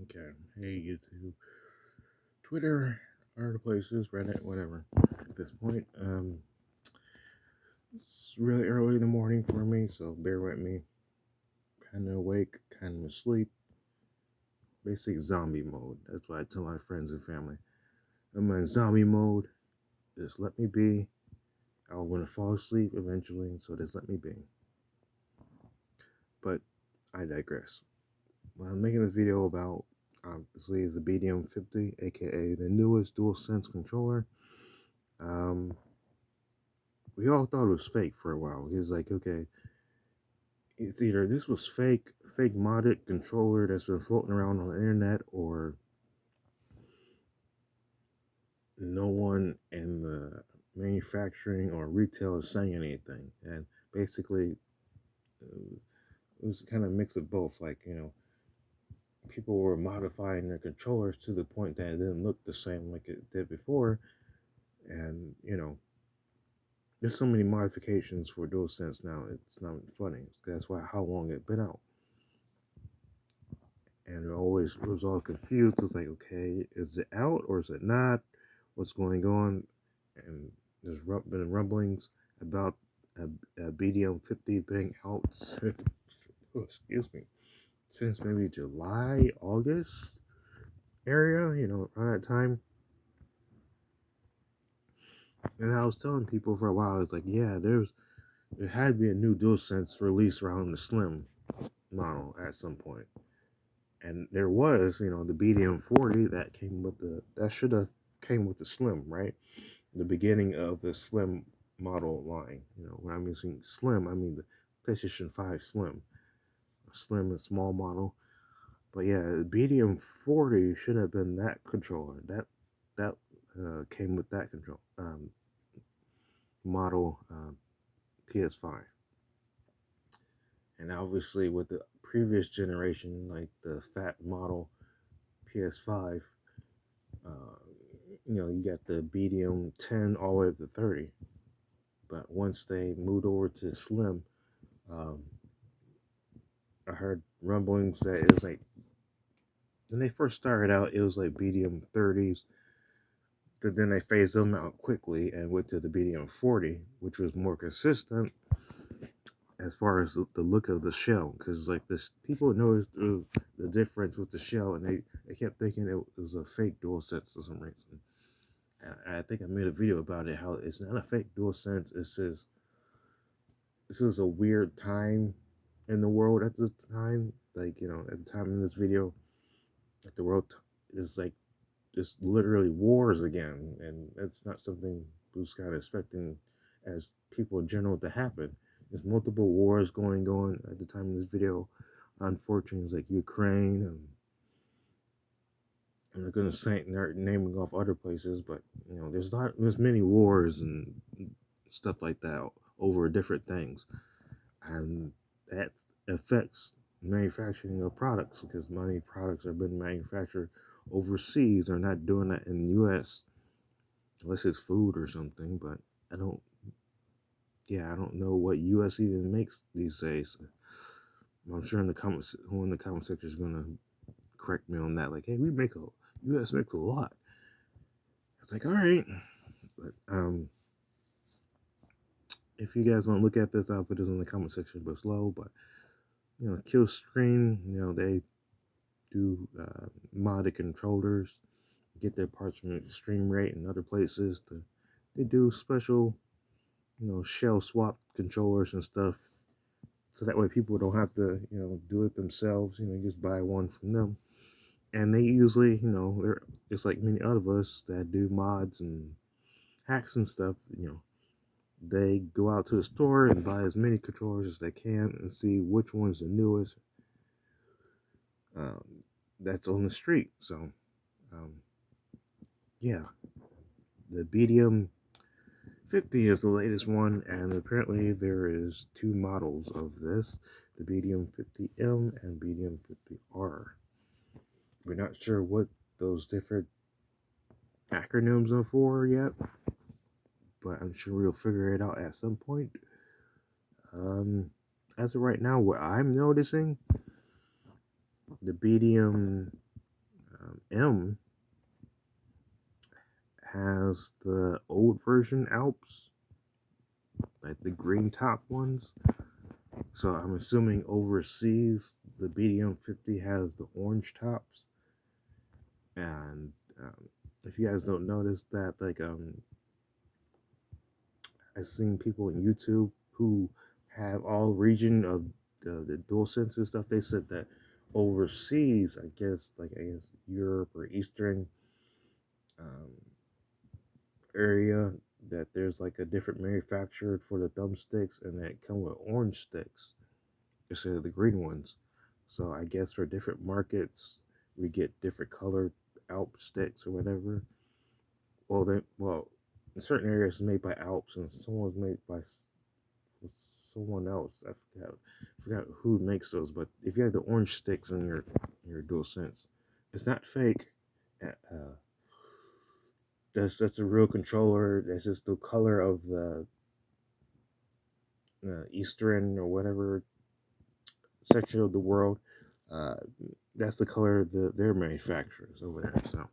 Okay. Hey, YouTube, Twitter, other places, Reddit, whatever. At this point, it's really early in the morning for me, so bear with me. Kind of awake, kind of asleep. Basic zombie mode. That's what I tell my friends and family. I'm in zombie mode. Just let me be. I'll want to fall asleep eventually, so just let me be. But I digress. What I'm making this video about, obviously, is the bdm-050, aka the newest Dualsense controller. We all thought it was fake for a while. He was like, okay, it's either this was fake modded controller that's been floating around on the internet, or no one in the manufacturing or retail is saying anything. And basically, it was kind of a mix of both. Like, people were modifying their controllers to the point that it didn't look the same like it did before. And, there's so many modifications for DualSense now, it's not funny. That's why how long it's been out. And it was all confused. It's like, okay, is it out or is it not? What's going on? And there's been rumblings about a BDM-050 being out since, oh, excuse me, since maybe July, August area, around that time. And I was telling people for a while, it's like, yeah, there had to be a new DualSense released around the Slim model at some point. And there was, the BDM-40 that should have came with the Slim, right? The beginning of the Slim model line. When I'm using Slim, I mean the PlayStation 5 Slim. Slim and small model. But yeah, the BDM-40 should have been that controller. That came with that control model PS5. And obviously with the previous generation, like the fat model PS5, you got the BDM 10 all the way up to 30. But once they moved over to Slim, um, I heard rumblings that it was like, when they first started out, it was like BDM 30s. But then they phased them out quickly and went to the BDM 40, which was more consistent as far as the look of the shell. Because like this, people noticed the difference with the shell, and they kept thinking it was a fake DualSense for some reason. And I think I made a video about it, how it's not a fake DualSense. It's just, this is a weird time in the world at the time. Like, at the time in this video, like the world is like just literally wars again. And that's not something who's kind of expecting as people in general to happen. There's multiple wars going on at the time of this video. Unfortunately, it's like Ukraine, and I'm not gonna say naming off other places, but there's many wars and stuff like that over different things, and that affects manufacturing of products, because many products are being manufactured overseas. They're not doing that in the U.S. unless it's food or something. But I don't, I don't know what U.S. even makes these days. I'm sure in the comments, who in the comment section is gonna correct me on that. Like, hey, U.S. makes a lot. It's like, all right, but if you guys want to look at this, I'll put this in the comment section below. But Kill Screen, they do modded controllers, get their parts from Extreme Rate and other places. They do special, shell swap controllers and stuff, so that way people don't have to, do it themselves. Just buy one from them. And they usually, they're just like many other of us that do mods and hacks and stuff. They go out to the store and buy as many controllers as they can and see which one's the newest that's on the street. So, yeah, the BDM-050 is the latest one, and apparently there is two models of this, the BDM-050M and BDM-050R. We're not sure what those different acronyms are for yet, but I'm sure we'll figure it out at some point. As of right now, what I'm noticing, the BDM M has the old version Alps, like the green top ones. So I'm assuming overseas the BDM-050 has the orange tops. And if you guys don't notice that, like I've seen people on YouTube who have all region of the Dualsense and stuff. They said that overseas, I guess Europe or Eastern um, area, that there's like a different manufacturer for the thumbsticks, and that come with orange sticks instead of the green ones. So I guess for different markets, we get different colored Alp sticks or whatever. Well, in certain areas it's made by Alps, and some was made by someone else. I forgot who makes those. But if you have the orange sticks in your Dualsense, it's not fake. That's a real controller. That's just the color of the Eastern or whatever section of the world. Uh, that's the color of their manufacturers over there. So,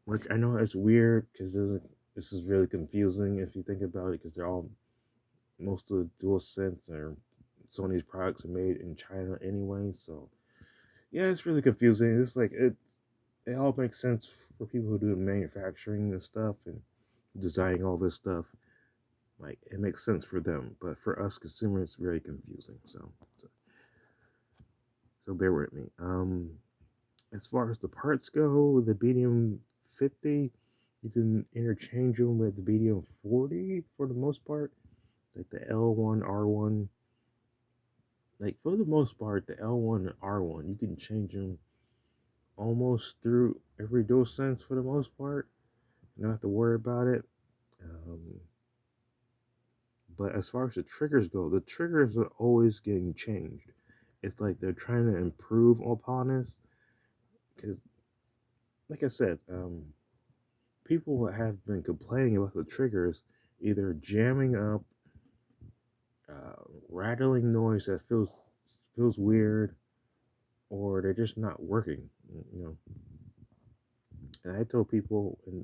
which I know it's weird because this is really confusing if you think about it, because they're all most of the DualSense or Sony's products are made in China anyway. So yeah, it's really confusing. It's like it all makes sense for people who do manufacturing and stuff and designing all this stuff. Like it makes sense for them, but for us consumers, it's very confusing. So bear with me. As far as the parts go, the BDM-050, you can interchange them with the BDM-040 for the most part, like the L1, R1. Like for the most part, the L1 and R1, you can change them almost through every DualSense for the most part. You don't have to worry about it. Um, but as far as the triggers go, the triggers are always getting changed. It's like they're trying to improve upon us because, like I said, people have been complaining about the triggers either jamming up, rattling noise that feels weird, or they're just not working. You know, and I told people in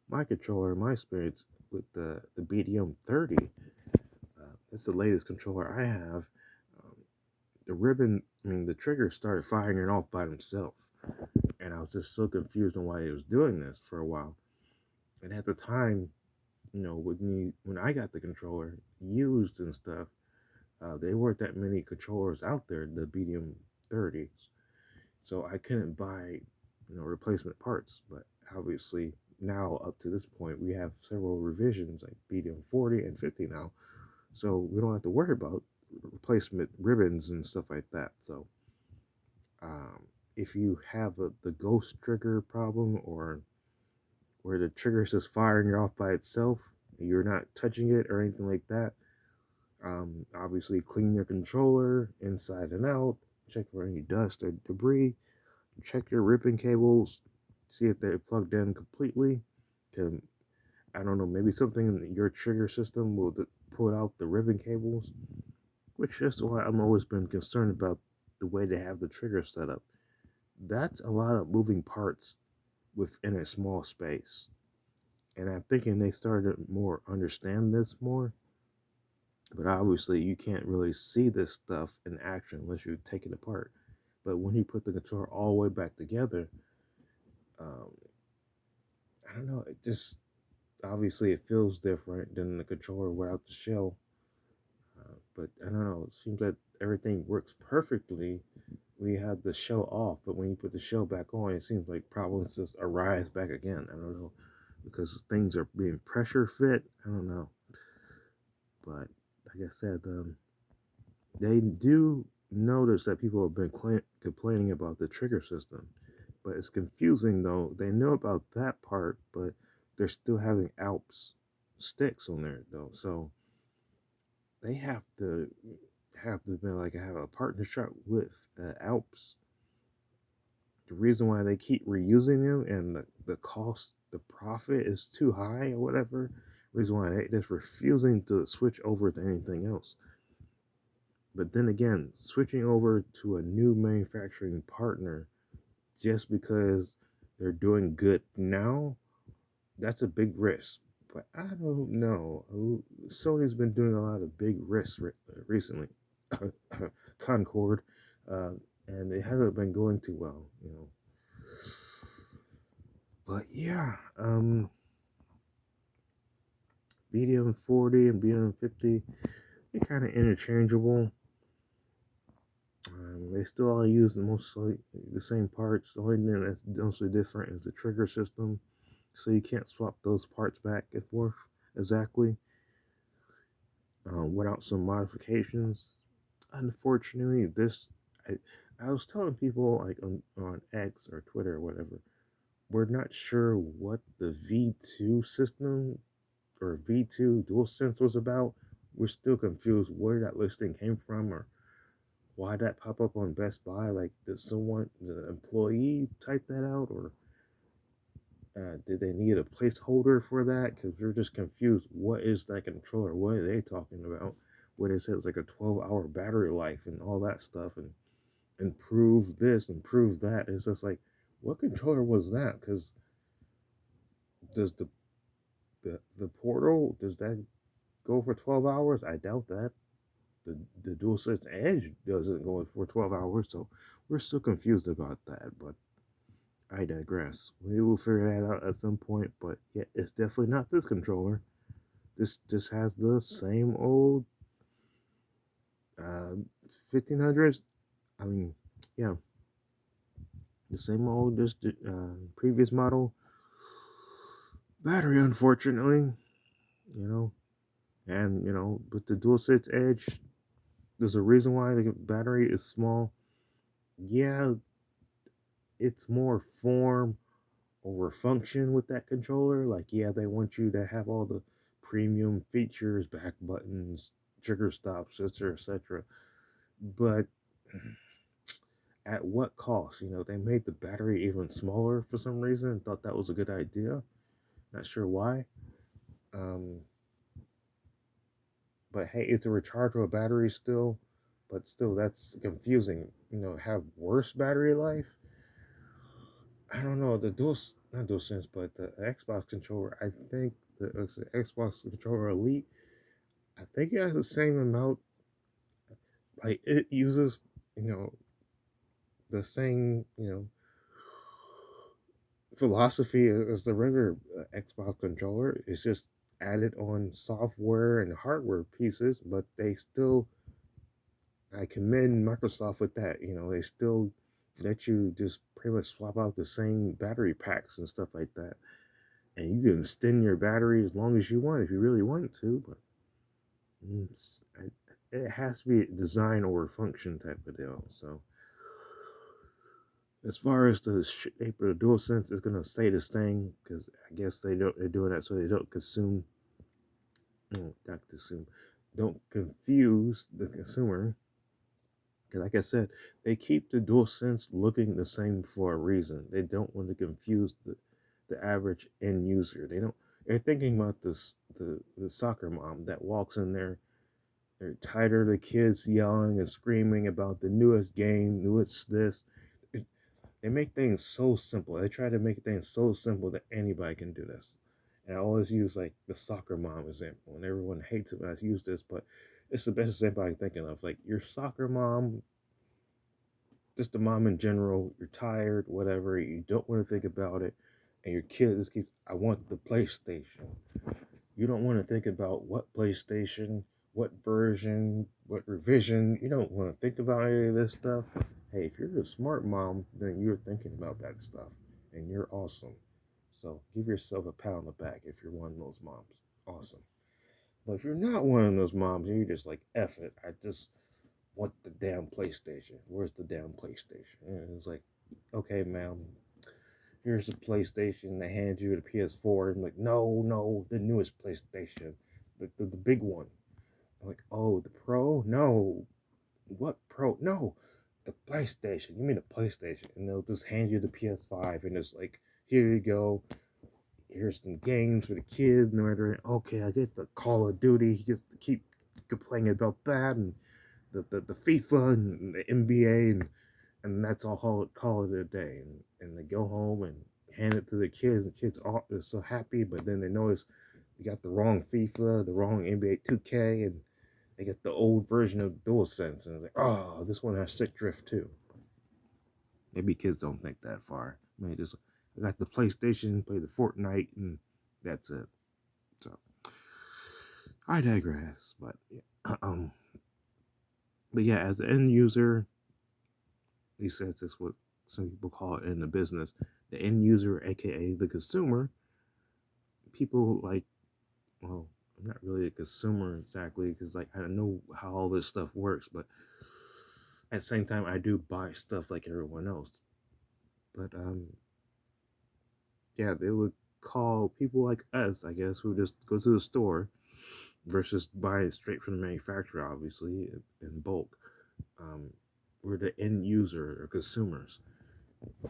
my controller, my experience with the BDM-030, that's the latest controller I have. Um, the ribbon, I mean, the trigger started firing it off by themselves, and I was just so confused on why it was doing this for a while. And at the time, when I got the controller used and stuff, there weren't that many controllers out there, the BDM-030s, so I couldn't buy replacement parts. But obviously now up to this point, we have several revisions like BDM-40 and 50 now, so we don't have to worry about replacement ribbons and stuff like that. So um, if you have the ghost trigger problem, or where the trigger is just firing off by itself, you're not touching it or anything like that, obviously clean your controller inside and out, check for any dust or debris, check your ribbon cables, see if they're plugged in completely. To, I don't know, maybe something in your trigger system will pull out the ribbon cables, which is why I'm always been concerned about the way they have the trigger set up. That's a lot of moving parts within a small space. And I'm thinking they started to more understand this more. But obviously, you can't really see this stuff in action unless you take it apart. But when you put the controller all the way back together, um, I don't know. It just obviously it feels different than the controller without the shell. But I don't know. It seems that everything works perfectly when you have the shell off. But when you put the shell back on, it seems like problems just arise back again. I don't know, because things are being pressure fit. I don't know. But like I said, they do notice that people have been complaining about the trigger system, but it's confusing though. They know about that part, but they're still having Alps sticks on there though, so they have to be like have a partnership with Alps. The reason why they keep reusing them and the cost, the profit is too high or whatever. Reason why they're just refusing to switch over to anything else. But then again, switching over to a new manufacturing partner just because they're doing good now, that's a big risk. But I don't know. Sony's been doing a lot of big risks recently. Concord, uh, and it hasn't been going too well, you know. But yeah, BDM-40 and BDM-050, they're kind of interchangeable. They still all use mostly the same parts. The only thing that's mostly different is the trigger system, so you can't swap those parts back and forth exactly without some modifications. Unfortunately, I, I was telling people like on X or Twitter or whatever, we're not sure what the V2 system or V2 Dualsense was about. We're still confused where that listing came from or why that pop up on Best Buy. Like, did someone, the employee, type that out, or did they need a placeholder for that? Because we're just confused. What is that controller? What are they talking about? What it says like a 12-hour battery life and all that stuff, and improve this, improve that. It's just like, what controller was that? Because does the portal, does that go for 12 hours? I doubt that. The DualSense Edge doesn't go for 12 hours, so we're still confused about that. But I digress. We will figure that out at some point. But yeah, it's definitely not this controller. This just has the same old 1500s. I mean, yeah, the same old just previous model battery, unfortunately. You know, and you know, with the DualSense Edge, there's a reason why the battery is small. Yeah, it's more form over function with that controller. Like, yeah, they want you to have all the premium features, back buttons, trigger stops, etc., etc. But at what cost? You know, they made the battery even smaller for some reason. Thought that was a good idea. Not sure why. Um, but hey, it's a rechargeable battery still. But still, that's confusing. You know, have worse battery life. I don't know. The dual, not dual sense, but the Xbox controller. I think the Xbox controller Elite. I think it has the same amount. Like, it uses, you know, the same, you know, philosophy as the regular Xbox controller. It's just added on software and hardware pieces, but they still, I commend Microsoft with that. You know, they still let you just pretty much swap out the same battery packs and stuff like that. And you can extend your battery as long as you want if you really want to, but it has to be design over function type of deal. So as far as the shape of the DualSense, it's gonna stay the same because I guess they're doing that so they don't consume, not consume, don't confuse the consumer. Because like I said, they keep the DualSense looking the same for a reason. They don't want to confuse the average end user. They don't. They're thinking about this the soccer mom that walks in there. They're tired of the kids yelling and screaming about the newest game, newest this. They make things so simple. They try to make things so simple that anybody can do this. And I always use like the soccer mom example, and everyone hates it when I use this, but it's the best example I'm thinking of. Like, your soccer mom, just the mom in general, you're tired, whatever, you don't want to think about it, and your kid just keeps, I want the PlayStation. You don't want to think about what PlayStation, what version, what revision. You don't want to think about any of this stuff. Hey, if you're a smart mom, then you're thinking about that stuff, and you're awesome. So give yourself a pat on the back if you're one of those moms. Awesome. But if you're not one of those moms, and you're just like, F it, I just want the damn PlayStation. Where's the damn PlayStation? And it's like, okay, ma'am, here's the PlayStation. They hand you the PS4. I'm like, no, no, the newest PlayStation, the big one. I'm like, oh, the Pro? No, what Pro? No, the PlayStation. You mean the PlayStation? And they'll just hand you the PS5, and it's like, here you go. Here's some games for the kids. And they're okay, I get the Call of Duty. He gets to keep complaining about that, and the FIFA and the NBA, and and that's all call it a day. And they go home and hand it to the kids. The kids are so happy, but then they notice they got the wrong FIFA, the wrong NBA 2K, and they get the old version of Dualsense, and it's like, oh, this one has stick drift too. Maybe kids don't think that far. Maybe just I got the PlayStation, play the Fortnite, and that's it. So I digress. But yeah, as an end user, he says this what some people call it in the business, the end user, aka the consumer. People like, well, I'm not really a consumer exactly because like I know how all this stuff works, but at the same time, I do buy stuff like everyone else. But yeah, they would call people like us, I guess, who just go to the store versus buy it straight from the manufacturer, obviously in bulk. Um, we're the end user or consumers.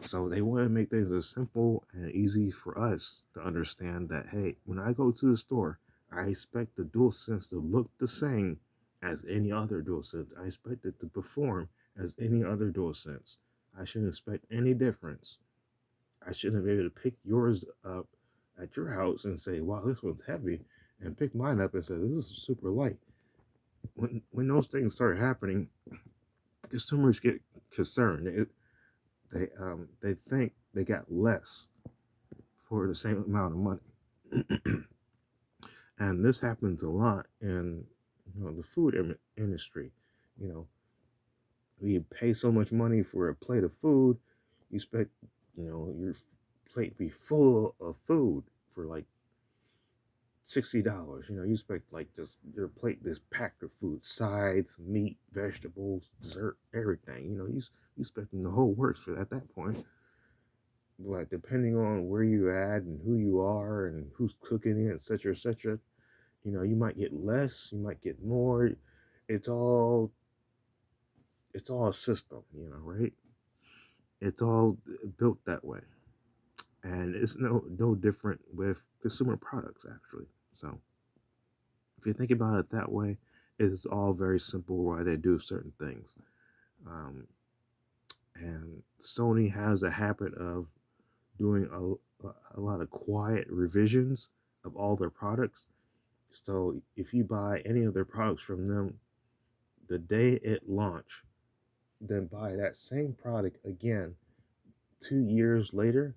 So they want to make things as simple and easy for us to understand that, hey, when I go to the store, I expect the DualSense to look the same as any other DualSense. I expect it to perform as any other DualSense. I shouldn't expect any difference. I shouldn't be able to pick yours up at your house and say, wow, this one's heavy, and pick mine up and say, this is super light. When those things start happening, consumers get concerned. They think they got less for the same amount of money, and this happens a lot in the food industry. You know, we pay so much money for a plate of food, you expect your plate be full of food for like $60. You expect like just your plate is packed with food, sides, meat, vegetables, dessert, everything. You expecting the whole works for at that point. But depending on where you at and who you are and who's cooking it, etc., you might get less, you might get more. It's all a system, right? It's all built that way, and it's no different with consumer products actually. So if you think about it that way, it's all very simple why they do certain things. Um, and Sony has a habit of doing a lot of quiet revisions of all their products. So if you buy any of their products from them the day it launched, then buy that same product again 2 years later,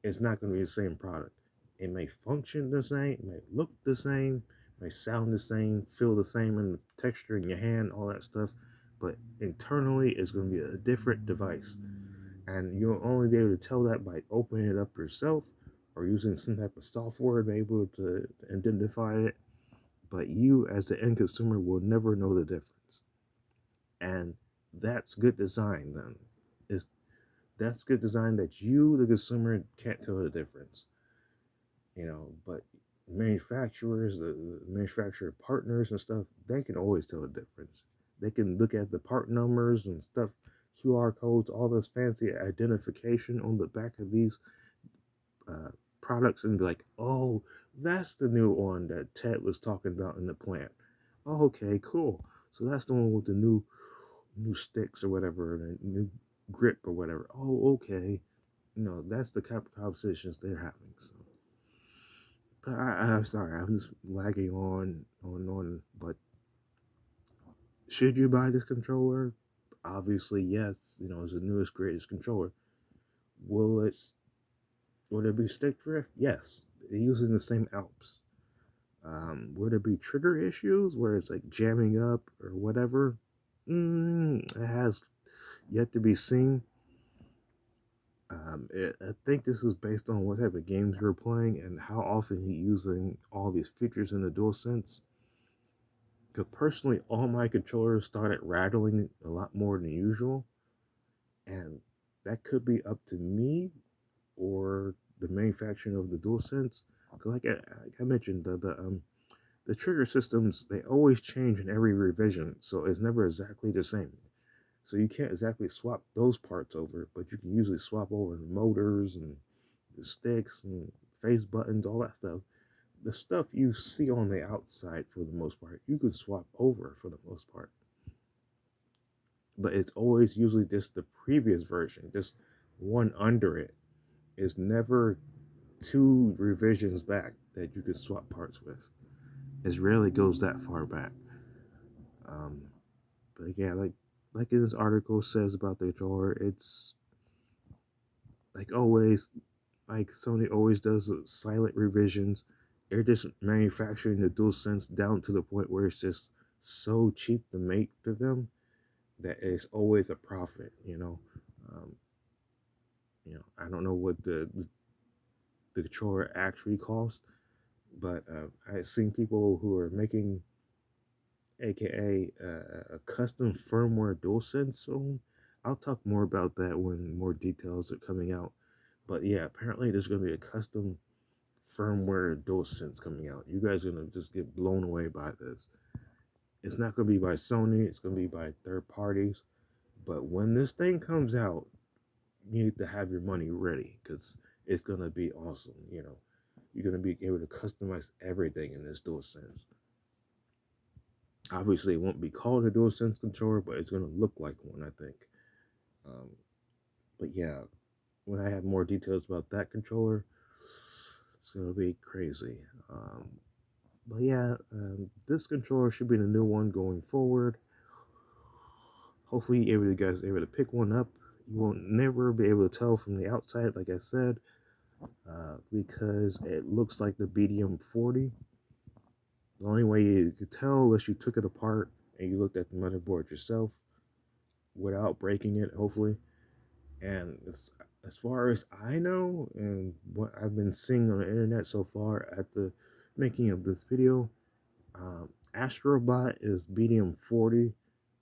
it's not going to be the same product. It may function the same, it may look the same, may sound the same, feel the same in the texture in your hand, all that stuff, but internally it's going to be a different device. And you'll only be able to tell that by opening it up yourself or using some type of software to be able to identify it. But you, as the end consumer, will never know the difference. And that's good design, then. Is That's good design that you, the consumer, can't tell the difference. But manufacturers, the manufacturer partners and stuff, they can always tell the difference. They can look at the part numbers and stuff, QR codes, all this fancy identification on the back of these uh, products and be like, oh, that's the new one that Ted was talking about in the plant. Oh, okay, cool. So that's the one with the new sticks or whatever, and a new grip or whatever. Oh, okay. That's the kind of conversations they're having. So, but I'm sorry, I'm just lagging on. But should you buy this controller? Obviously, yes. It's the newest, greatest controller. Will it will it be stick drift? Yes. They're using the same Alps. Would there be trigger issues where it's like jamming up or whatever? It has yet to be seen. I think this is based on what type of games you're playing and how often you're using all these features in the DualSense. Because personally, all my controllers started rattling a lot more than usual, and that could be up to me or the manufacturing of the DualSense. Like I mentioned, the trigger systems, they always change in every revision, so it's never exactly the same. So you can't exactly swap those parts over, but you can usually swap over the motors and the sticks and face buttons, all that stuff. The stuff you see on the outside, for the most part, you can swap over for the most part. but it's always usually just the previous version, just one under it. It's never two revisions back that you could swap parts with. It rarely goes that far back. Um, but yeah, like this article says about the controller, it's like always, like Sony always does silent revisions. They're just manufacturing the DualSense down to the point where it's just so cheap to make to them that it's always a profit. Um, I don't know what the controller actually costs, but I've seen people who are making, aka a custom firmware DualSense soon. I'll talk more about that when more details are coming out. But yeah, apparently there's going to be a custom firmware DualSense coming out. You guys are going to just get blown away by this. It's not going to be by Sony, it's going to be by third parties. But when this thing comes out, you need to have your money ready because it's going to be awesome. You're going to be able to customize everything in this DualSense. Obviously, it won't be called a DualSense controller, but it's going to look like one, I think. Um, but yeah, when I have more details about that controller, it's going to be crazy. But yeah, this controller should be the new one going forward. Hopefully, you guys are able to pick one up. You won't never be able to tell from the outside, like I said, because it looks like the BDM-40. The only way you could tell, unless you took it apart and you looked at the motherboard yourself without breaking it, hopefully. And as far as I know, and what I've been seeing on the internet so far at the making of this video, Astrobot is BDM-40.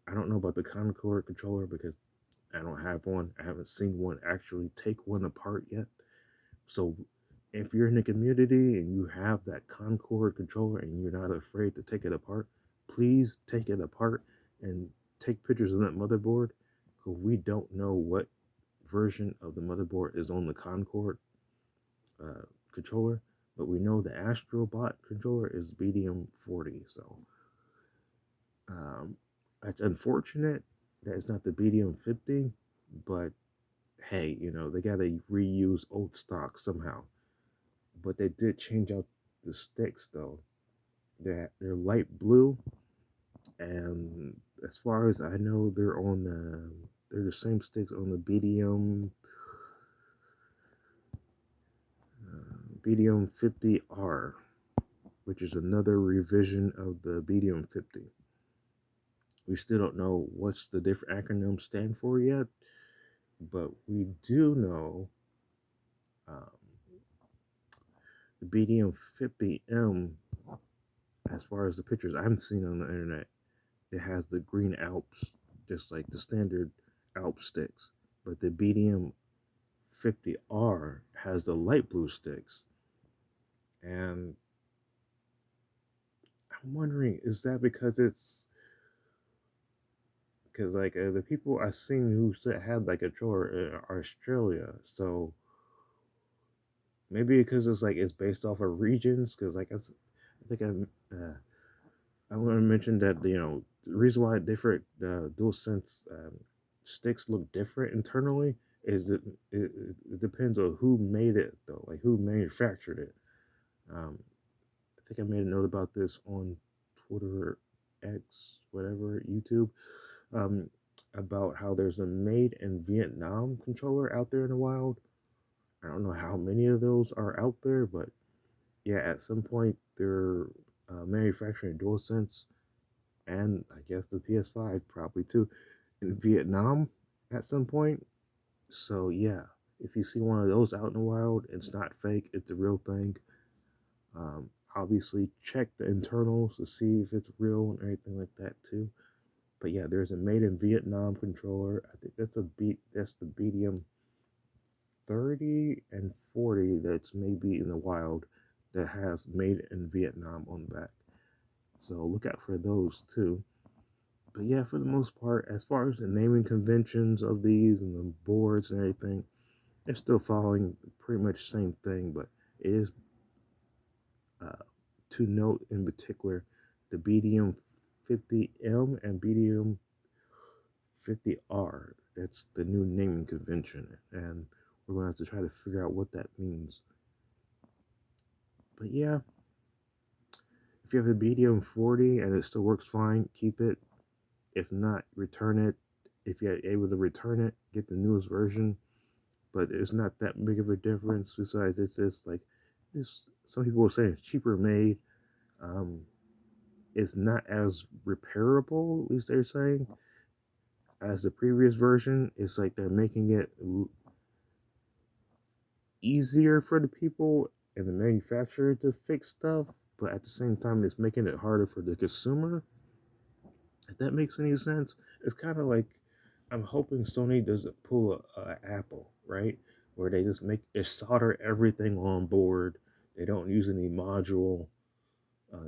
I don't know about the Concord controller because I don't have one. I haven't seen one actually take one apart yet. So if you're in the community and you have that Concord controller and you're not afraid to take it apart, please take it apart and take pictures of that motherboard, because we don't know what version of the motherboard is on the Concord controller, but we know the Astrobot controller is BDM-40. So that's unfortunate that it's not the BDM-50, but hey, they gotta reuse old stock somehow. But they did change out the sticks though. They're light blue, and as far as I know, they're the same sticks on the BDM-50R, which is another revision of the BDM-50. We still don't know what's the different acronyms stand for yet, but we do know the BDM-50M, as far as the pictures I've seen on the internet, it has the green Alps, just like the standard Alp sticks. But the BDM-50R has the light blue sticks. And I'm wondering, is that because like the people I've seen who had like a drawer are Australia, so maybe because it's based off of regions. Because like I think I'm going to mention that the reason why different DualSense sticks look different internally is that it depends on who made it though, like who manufactured it. I think I made a note about this on Twitter, X, whatever, YouTube, um, about how there's a made in Vietnam controller out there in the wild. I don't know how many of those are out there, but yeah, at some point they're manufacturing DualSense and I guess the PS5 probably too in Vietnam at some point. So yeah, if you see one of those out in the wild, it's not fake, it's the real thing. Obviously check the internals to see if it's real and everything like that too. But yeah, there's a made in Vietnam controller. I think that's the BDM 30 and 40 that's maybe in the wild that has made in Vietnam on the back. So look out for those too. But yeah, for the most part, as far as the naming conventions of these and the boards and everything, they're still following pretty much the same thing. But it is to note in particular the BDM-50M and BDM bdm-050R. That's the new naming convention, and we're going to have to try to figure out what that means. But yeah, if you have a BDM-40 and it still works fine, keep it. If not, return it. If you're able to return it, get the newest version. But it's not that big of a difference. Besides, it's just like, some people will say it's cheaper made. It's not as repairable, at least they're saying, as the previous version. It's like they're making it easier for the people and the manufacturer to fix stuff, but at the same time, it's making it harder for the consumer. If that makes any sense, it's kind of like, I'm hoping Sony doesn't pull a Apple, right? Where they just solder everything on board. They don't use any module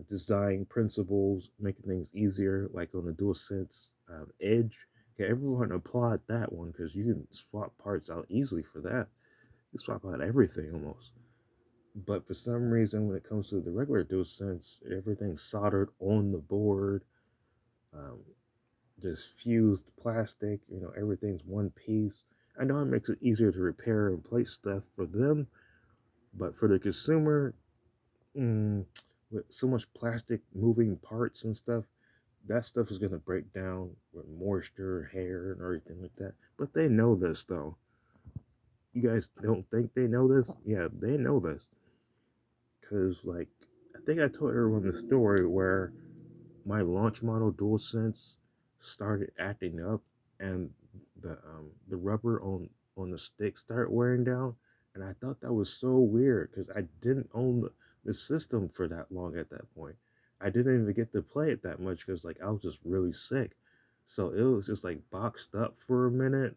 design principles, making things easier, like on the Dualsense Edge. Yeah, everyone applaud that one because you can swap parts out easily for that. You swap out everything almost. But for some reason, when it comes to the regular Dualsense, everything's soldered on the board. Um, just fused plastic, everything's one piece. I know it makes it easier to repair and place stuff for them, but for the consumer, with so much plastic moving parts and stuff, that stuff is going to break down with moisture, hair, and everything like that. But they know this, though. You guys don't think they know this? Yeah, they know this. Because, like, I think I told everyone the story where my launch model DualSense started acting up, and the rubber on the stick started wearing down, and I thought that was so weird because I didn't own the system for that long at that point. I didn't even get to play it that much because like I was just really sick, so it was just like boxed up for a minute.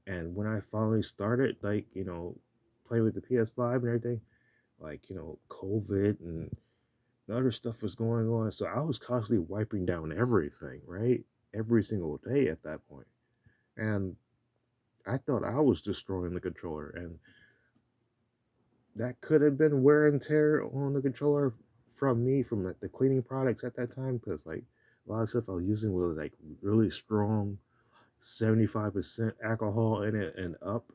And when I finally started, like playing with the PS5 and everything, like COVID and the other stuff was going on. So I was constantly wiping down everything, right? Every single day at that point. And I thought I was destroying the controller. And that could have been wear and tear on the controller from me, from like the cleaning products at that time. Because like a lot of stuff I was using was like really strong, 75% alcohol in it and up.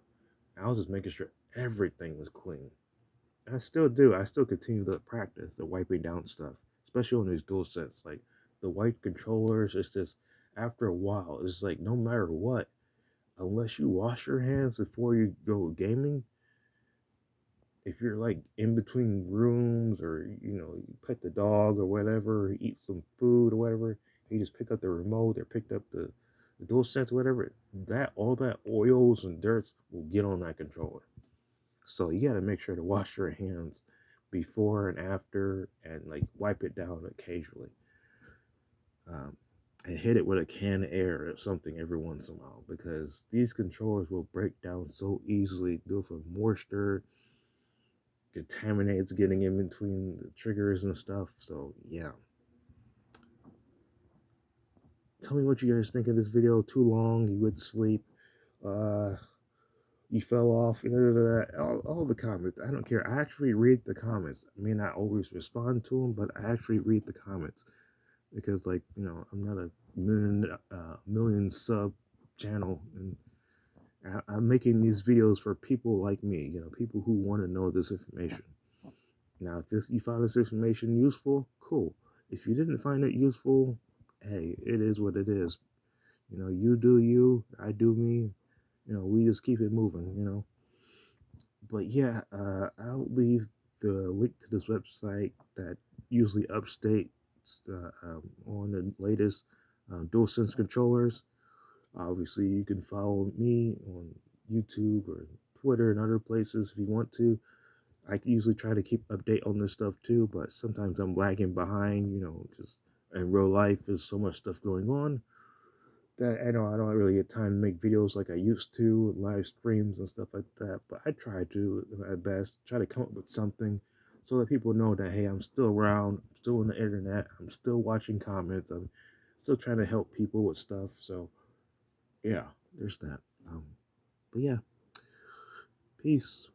I was just making sure everything was clean. I still do. I still continue to practice the wiping down stuff, especially on these dual sets. Like the white controllers, it's just after a while, it's like no matter what, unless you wash your hands before you go gaming, if you're like in between rooms or you pet the dog or whatever, or eat some food or whatever, you just pick up the remote or picked up the dual sense or whatever, that all that oils and dirts will get on that controller. So you got to make sure to wash your hands before and after, and like wipe it down occasionally. Um, and hit it with a can of air or something every once in a while, because these controllers will break down so easily due to moisture, contaminates getting in between the triggers and stuff. So yeah. Tell me what you guys think of this video. Too long? You went to sleep? You fell off? All the comments. I don't care. I actually read the comments. I may not always respond to them, but I actually read the comments because, like, I'm not a million sub channel, and I'm making these videos for people like me. People who want to know this information. Now, if you found this information useful, cool. If you didn't find it useful, hey, it is what it is. You do you, I do me. We just keep it moving. But yeah, I'll leave the link to this website that usually updates on the latest DualSense controllers. Obviously, you can follow me on YouTube or Twitter and other places if you want to. I usually try to keep update on this stuff too, but sometimes I'm lagging behind, just in real life there's so much stuff going on that I don't really get time to make videos like I used to, live streams and stuff like that. But I try to my best, try to come up with something so that people know that, hey, I'm still around, I'm still on the internet, I'm still watching comments, I'm still trying to help people with stuff. So yeah, there's that. But yeah, peace.